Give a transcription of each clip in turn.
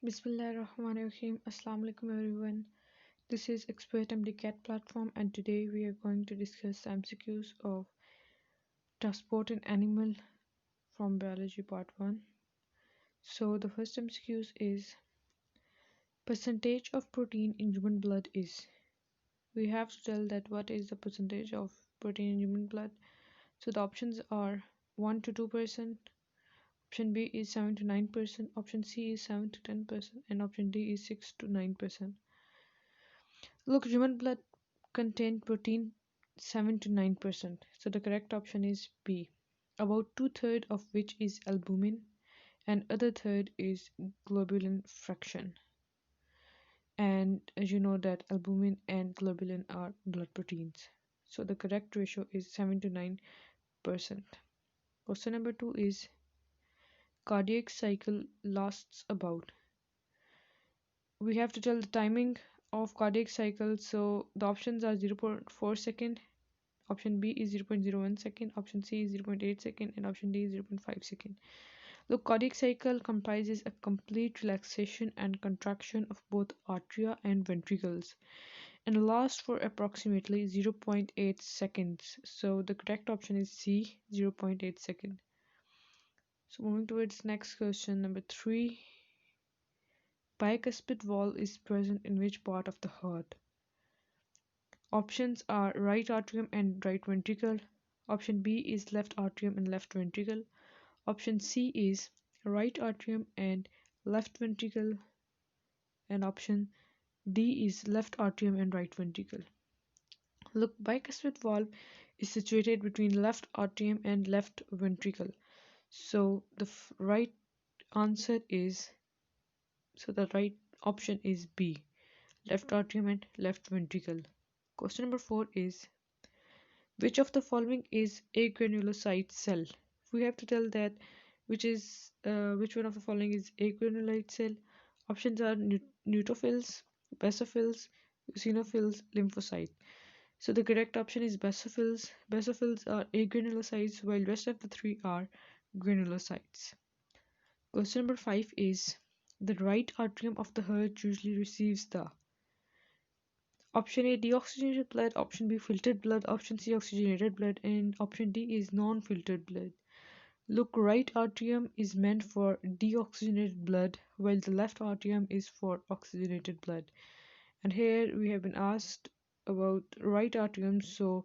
Bismillahirrahmanirrahim. Assalamu alaikum everyone. This is Expert MDCAT platform and today we are going to discuss the MCQs of transport in animal from biology part 1. So the first MCQs is percentage of protein in human blood is. We have to tell that what is the percentage of protein in human blood. So the options are 1 to 2%, option B is 7 to 9%, option C is 7 to 10%, and option D is 6 to 9%. Look, human blood contain protein 7 to 9%. So the correct option is B. About two-thirds of which is albumin and other third is globulin fraction. And as you know that albumin and globulin are blood proteins. So the correct ratio is 7 to 9%. Question number 2 is cardiac cycle lasts about. We have to tell the timing of cardiac cycle. So the options are 0.4 second, option B is 0.01 second, option C is 0.8 second, and option D is 0.5 second. The cardiac cycle comprises a complete relaxation and contraction of both atria and ventricles and lasts for approximately 0.8 seconds. So the correct option is C, 0.8 second. So moving towards next question, number 3. Bicuspid wall is present in which part of the heart? Options are right atrium and right ventricle. Option B is left atrium and left ventricle. Option C is right atrium and left ventricle. And option D is left atrium and right ventricle. Look, bicuspid valve is situated between left atrium and left ventricle. So the right answer is, so the right option is B, left atrium and left ventricle. Question number 4 is which of the following is a granulocyte cell? We have to tell that which one of the following is a granulocyte cell. Options are neutrophils, basophils, eosinophils, lymphocytes. So the correct option is basophils. Basophils are agranulocytes while rest of the three are granulocytes. Question number 5 is the right atrium of the heart usually receives the option A deoxygenated blood, option B filtered blood, option C oxygenated blood, and option D is non-filtered blood. Look, right atrium is meant for deoxygenated blood while the left atrium is for oxygenated blood. And here we have been asked about right atrium, so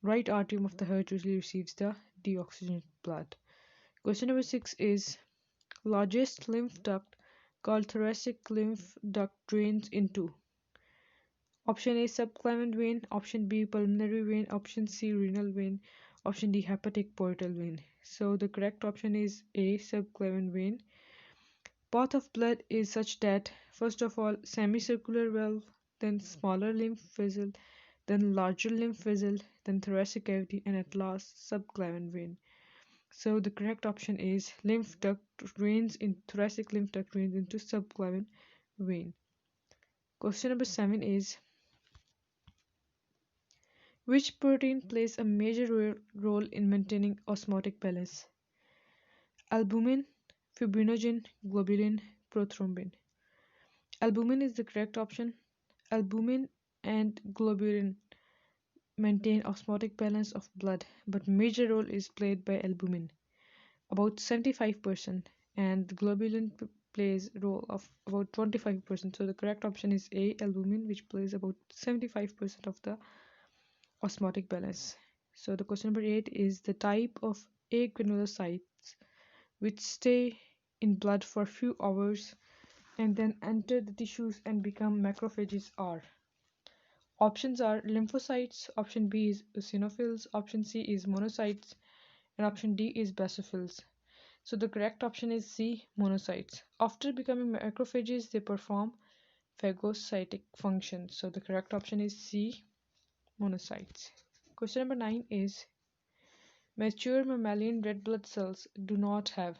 right atrium of the heart usually receives the deoxygenated blood. Question number 6 is largest lymph duct called thoracic lymph duct drains into. Option A subclavian vein, option B pulmonary vein, option C renal vein, option D hepatic portal vein. So the correct option is A subclavian vein. Path of blood is such that first of all semicircular valve, then smaller lymph vessel, then larger lymph vessel, then thoracic cavity, and at last subclavian vein. So the correct option is lymph duct drains in thoracic lymph duct drains into subclavian vein. Question number 7 is which protein plays a major role in maintaining osmotic balance? Albumin, fibrinogen, globulin, prothrombin. Albumin is the correct option. Albumin and globulin maintain osmotic balance of blood, but major role is played by albumin, about 75%, and globulin plays role of about 25%. So the correct option is A, albumin, which plays about 75% of the osmotic balance. So the question number 8 is the type of agranulocytes which stay in blood for a few hours and then enter the tissues and become macrophages are. Options are lymphocytes, option B is eosinophils, option C is monocytes, and option D is basophils. So the correct option is C, monocytes. After becoming macrophages, they perform phagocytic function. So the correct option is C, monocytes. Question number 9 is mature mammalian red blood cells do not have.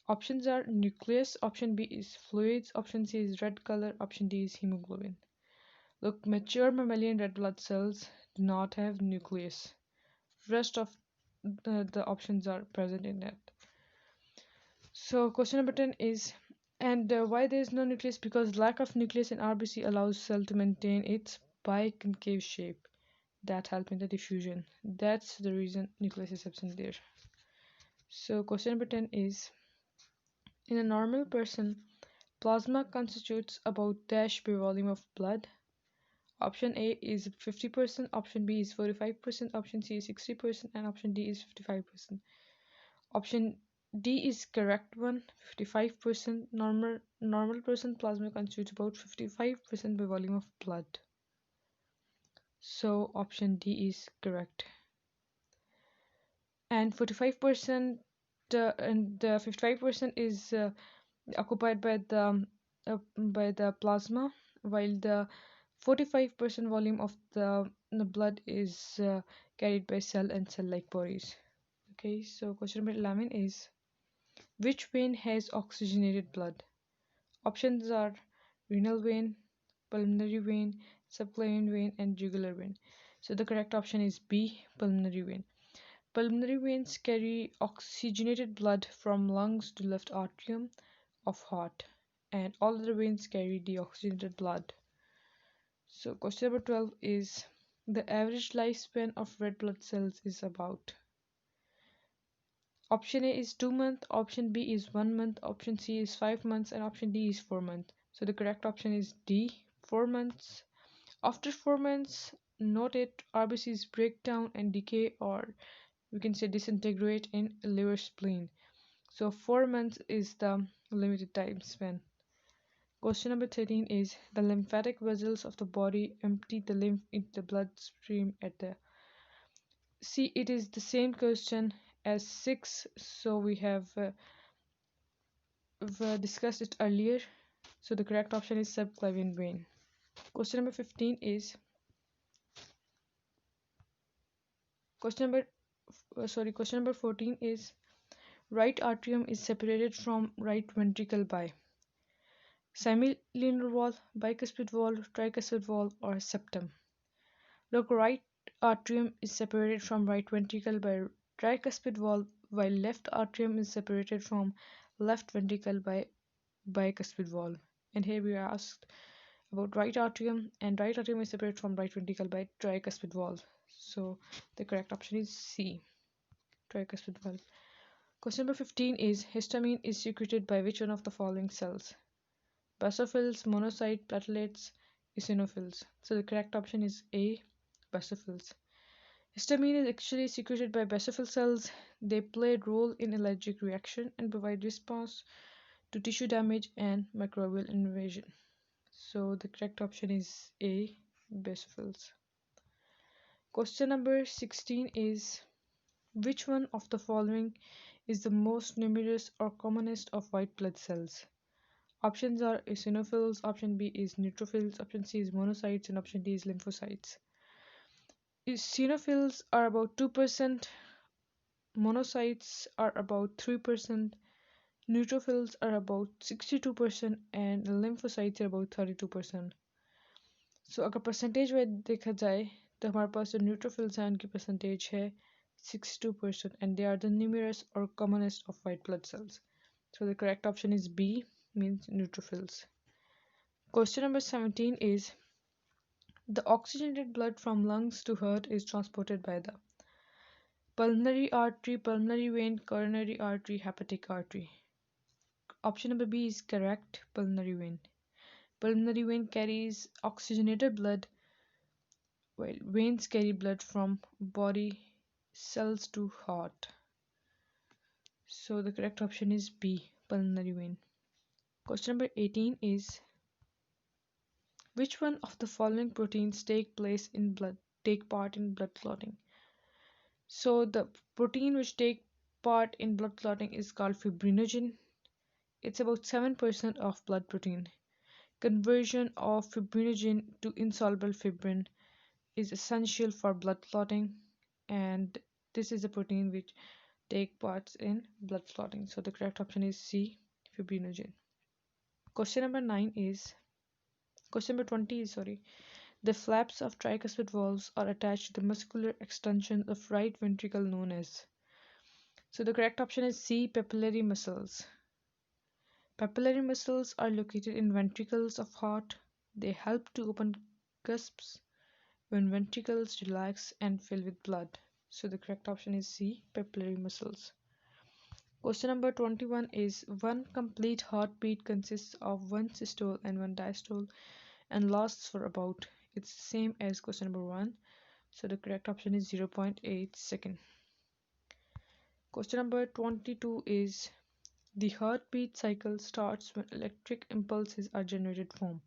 Options are nucleus, option B is fluids, option C is red color, option D is hemoglobin. Look, mature mammalian red blood cells do not have nucleus. Rest of the options are present in it. So question number 10 is And why there is no nucleus? Because lack of nucleus in RBC allows cell to maintain its biconcave shape that help in the diffusion. That's the reason nucleus is absent there. So question number 10 is, in a normal person, plasma constitutes about dash by volume of blood. Option A is 50%, option B is 45%, option C is 60%, and option D is 55%. Option D is correct one, 55%. Normal person plasma constitutes about 55% by volume of blood. So option D is correct. And 45% and the 55% is occupied by the plasma, while the 45% volume of the blood is carried by cell and cell-like bodies. Okay, so question number 11 is, which vein has oxygenated blood? Options are renal vein, pulmonary vein, subclavian vein, and jugular vein. So the correct option is B, pulmonary vein. Pulmonary veins carry oxygenated blood from lungs to left atrium of heart, and all other veins carry deoxygenated blood. So question number 12 is, the average lifespan of red blood cells is about. Option A is 2 months, option B is 1 month, option C is 5 months, and option D is 4 months. So the correct option is D, 4 months. After 4 months, note it, RBCs break down and decay, or we can say disintegrate, in liver spleen. So 4 months is the limited time span. Question number 13 is, the lymphatic vessels of the body empty the lymph into the bloodstream at the. See, it is the same question as 6, so we have discussed it earlier. So the correct option is subclavian vein. Question number 15 is, question number 14 is, right atrium is separated from right ventricle by semilinear wall, bicuspid wall, tricuspid wall, or septum. Look, right atrium is separated from right ventricle by tricuspid wall, while left atrium is separated from left ventricle by bicuspid wall. And here we are asked about right atrium, and right atrium is separated from right ventricle by tricuspid wall. So the correct option is C, tricuspid wall. Question number 15 is, histamine is secreted by which one of the following cells? Basophils, monocyte, platelets, eosinophils. So the correct option is A, basophils. Histamine is actually secreted by basophil cells. They play a role in allergic reaction and provide response to tissue damage and microbial invasion. So the correct option is A, basophils. Question number 16 is, which one of the following is the most numerous or commonest of white blood cells? Options are eosinophils, option B is neutrophils, option C is monocytes, and option D is lymphocytes. Eosinophils are about 2%, monocytes are about 3%, neutrophils are about 62%, and lymphocytes are about 32%. So अगर percentage में देखा जाए तो हमारे पास जो neutrophils हैं उनकी percentage है 62%, and they are the numerous or commonest of white blood cells. So the correct option is B, means neutrophils. Question number 17 is, the oxygenated blood from lungs to heart is transported by the pulmonary artery, pulmonary vein, coronary artery, hepatic artery. Option number B is correct, pulmonary vein. Pulmonary vein carries oxygenated blood, while veins carry blood from body cells to heart. So the correct option is B, pulmonary vein. Question number 18 is, which one of the following proteins take part in blood clotting? So the protein which take part in blood clotting is called fibrinogen. It's about 7% of blood protein. Conversion of fibrinogen to insoluble fibrin is essential for blood clotting, and this is a protein which take parts in blood clotting. So the correct option is C, fibrinogen. Question number 20 is, the flaps of tricuspid valves are attached to the muscular extension of right ventricle known as. So the correct option is C, papillary muscles. Papillary muscles are located in ventricles of heart. They help to open cusps when ventricles relax and fill with blood. So the correct option is C, papillary muscles. Question number 21 is one complete heartbeat consists of one systole and one diastole and lasts for about. It's the same as question number 1. So the correct option is 0.8 second. Question number 22 is the heartbeat cycle starts when electric impulses are generated from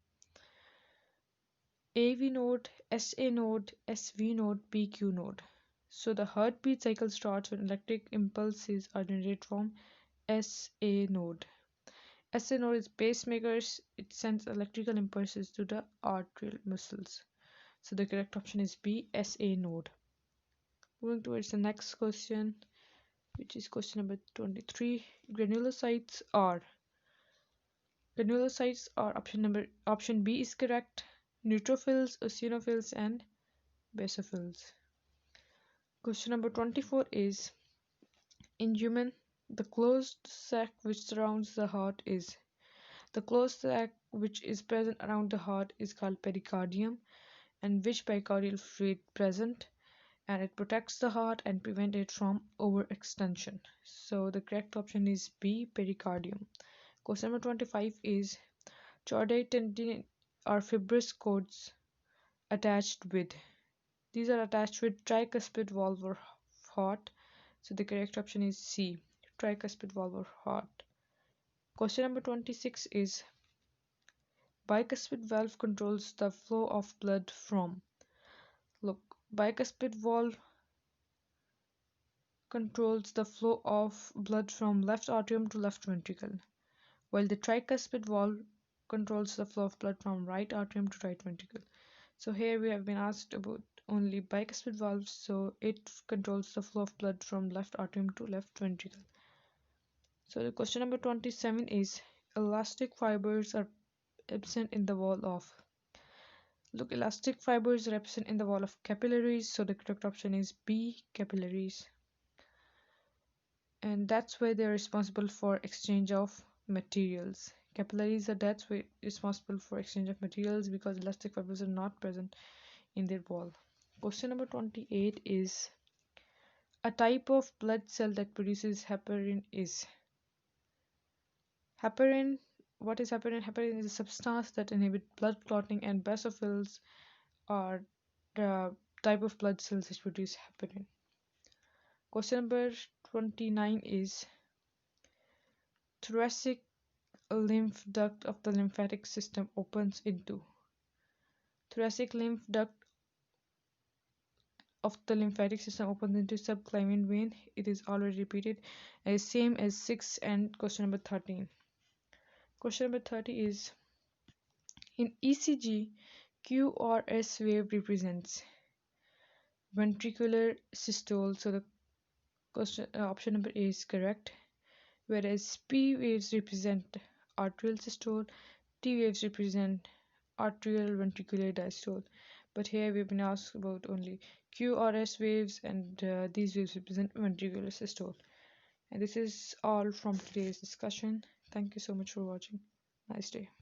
AV node, SA node, SV node, PQ node. So the heartbeat cycle starts when electric impulses are generated from SA node. SA node is pacemakers. It sends electrical impulses to the arterial muscles. So the correct option is B, SA node. Moving towards the next question, which is question number 23. Granulocytes are option B is correct. Neutrophils, eosinophils, and basophils. Question number 24 is in human, the closed sac which surrounds the heart is the closed sac which is present around the heart is called pericardium, and which pericardial fluid present, and it protects the heart and prevent it from overextension. So the correct option is B, pericardium. Question number 25 is chordate tendon are fibrous cords attached with. These are attached with tricuspid valve or heart. So the correct option is C, tricuspid valve or heart. Question number 26 is bicuspid valve controls the flow of blood from. Look, bicuspid valve controls the flow of blood from left atrium to left ventricle, while the tricuspid valve controls the flow of blood from right atrium to right ventricle. So here we have been asked about only bicuspid valves, so it controls the flow of blood from left atrium to left ventricle. So the question number 27 is elastic fibers are absent in the wall of. Look, elastic fibers are absent in the wall of capillaries, so the correct option is B, capillaries. And that's why they're responsible for exchange of materials. Capillaries are that's why responsible for exchange of materials because elastic fibers are not present in their wall. Question number 28 is a type of blood cell that produces heparin is. Heparin, what is heparin? Heparin is a substance that inhibits blood clotting, and basophils are the type of blood cells which produce heparin. Question number 29 is thoracic lymph duct of the lymphatic system opens into. Thoracic lymph duct of the lymphatic system opens into subclavian vein. It is already repeated as same as 6 and question number 13. Question number 30 is in ECG, QRS wave represents ventricular systole. So the option number A is correct. Whereas P waves represent arterial systole, T waves represent arterial ventricular diastole. But here we've been asked about only QRS waves, and these waves represent ventricular systole. And this is all from today's discussion. Thank you so much for watching. Nice day.